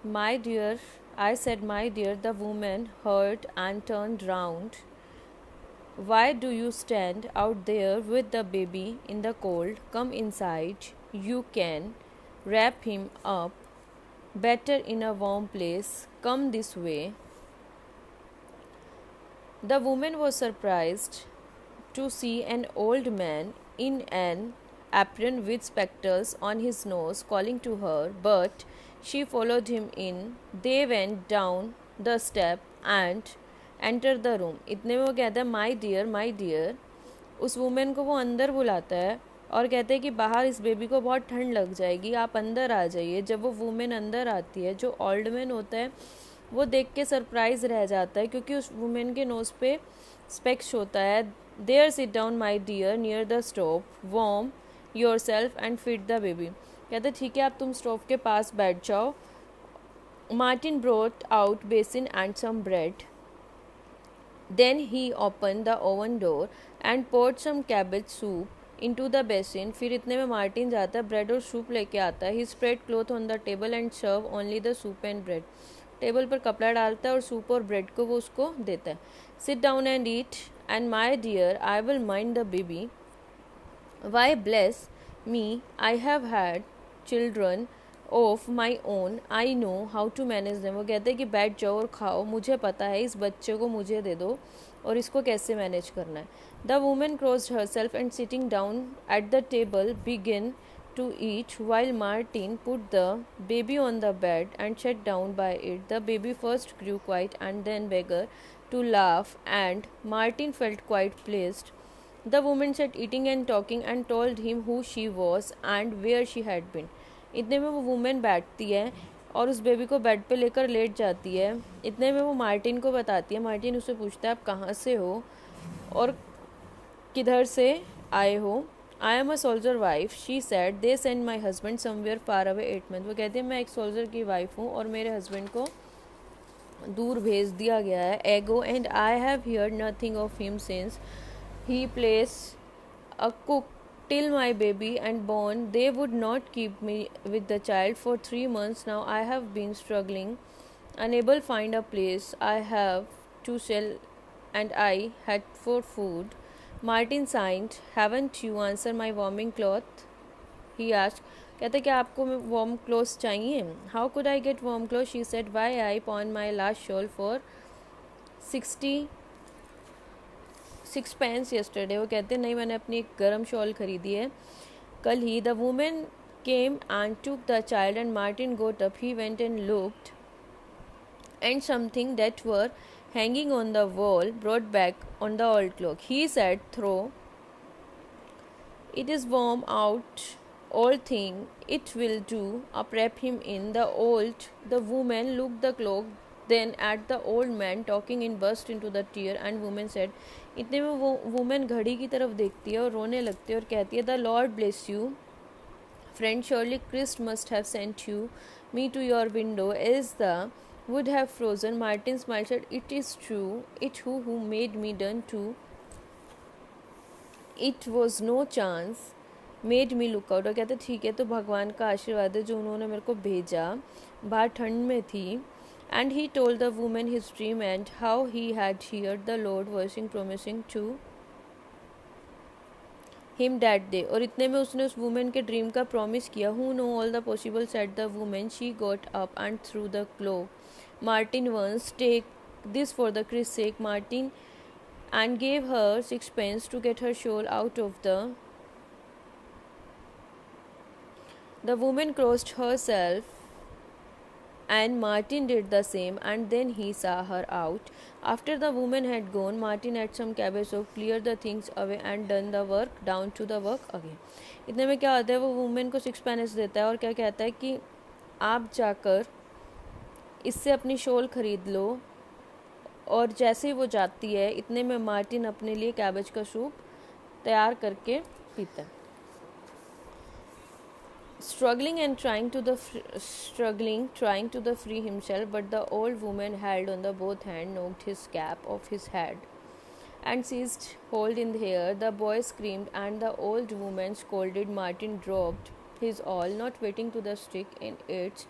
My dear, I said, my dear, the woman heard and turned round. Why do you stand out there with the baby in the cold? Come inside. You can wrap him up better in a warm place. Come this way. The woman was surprised to see an old man in an apron with spectacles on his nose calling to her, but she followed him in. They went down the step and entered the room. इतने में वो कहता है my dear. उस women को वो अंदर बुलाता है और कहते हैं कि बाहर इस बेबी को बहुत ठंड लग जाएगी, आप अंदर आ जाइए. जब वो वुमेन अंदर आती है, जो ओल्ड मैन होता है वो देख के सरप्राइज रह जाता है क्योंकि उस वुमेन के नोज़ पे स्पेक्स होता है. There sit down my dear near the stove, warm yourself and feed the baby. कहते ठीक है, आप तुम स्टोव के पास बैठ जाओ. Martin brought out basin and some bread. Then he opened the oven door and poured some cabbage soup into the basin. फिर इतने में मार्टिन जाता है, ब्रेड और सूप लेके आता है. He spread cloth on the table and served only the soup and bread. Table पर कपड़ा डालता है और सूप और ब्रेड को वो उसको देता है. Sit down and eat, and my dear, I will mind the baby. Why bless me, I have had children of my own, I know how to manage them. वो कहते हैं कि बैठ जाओ और खाओ, मुझे पता है इस बच्चे को मुझे दे दो और इसको कैसे मैनेज करना है. The women क्रोज्ड her self and sitting down at the table begin to eat while Martin put the baby on the bed and sat down by it. The baby first grew quiet and then began to laugh, and Martin felt quite pleased. The woman sat eating and talking and told him who she was and where she had been. इतने में वो women बैठती है और उस baby को bed पे लेकर लेट जाती है. इतने में वो मार्टिन को बताती है. मार्टिन उससे पूछता है आप कहाँ से हो और किधर से आए हो. I am a soldier wife, she said. They sent my husband somewhere far away 8 months. वो कहती है मैं एक सोल्जर की वाइफ हूँ और मेरे हस्बैंड को दूर भेज दिया गया है. Ego and I have heard nothing of him since he placed a cook till my baby and born. They would not keep me with the child for 3 months now. I have been struggling, unable to find a place I have to sell, and I had for food. Martin sighed. Haven't you answered my warming cloth? He asked. कहते क्या आपको warm clothes चाहिए? How could I get warm clothes? She said. Why I pawned my last shawl for 66 pence yesterday. वो कहते नहीं मैंने अपनी एक गर्म शॉल खरीदी है कल ही. The woman came and took the child and Martin got up. He went and looked, and something that were hanging on the wall brought back on the old clock. He said, throw it is warm out, old thing, it will do. Up wrap him in. The woman looked the clock, then at the old man talking in burst into the tear, and woman said. इतने में वो women घड़ी की तरफ देखती है और रोने लगती है और कहती है the Lord bless you friend, surely Christ must have sent you me to your window as the would have frozen. Martin smiled, said, it is true, it who made me done too. It was no chance made me look out. और कहते ठीक है तो भगवान का आशीर्वाद है जो उन्होंने मेरे को भेजा. बाहर ठंड में थी. And he told the woman his dream and how he had heard the Lord voicing promising to him that day. और इतने में उसने उस वुमेन के ड्रीम का प्रॉमिस किया. Who know all the possible, said the woman. She got up and threw the cloak. Martin once, take this for the Christ's sake, Martin, and gave her 6 pence to get her shawl out of the. The woman crossed herself, and Martin did the same, and then he saw her out. After the woman had gone, Martin had some cabbage soup, cleared the things away, and done the work, down to the work again. इतने में क्या होता है, वो women को 6 penis देता है और क्या कहता है कि आप जाकर इससे अपनी शॉल खरीद लो. और जैसे ही वो जाती है इतने में मार्टिन अपने लिए कैबेज का सूप तैयार करके पीता है. Struggling, trying to the free himself, but the old woman held on the both hand, knocked his cap off his head, and seized hold in the hair. The boy screamed, and the old woman scolded. Martin dropped his awl, not waiting to the stick in its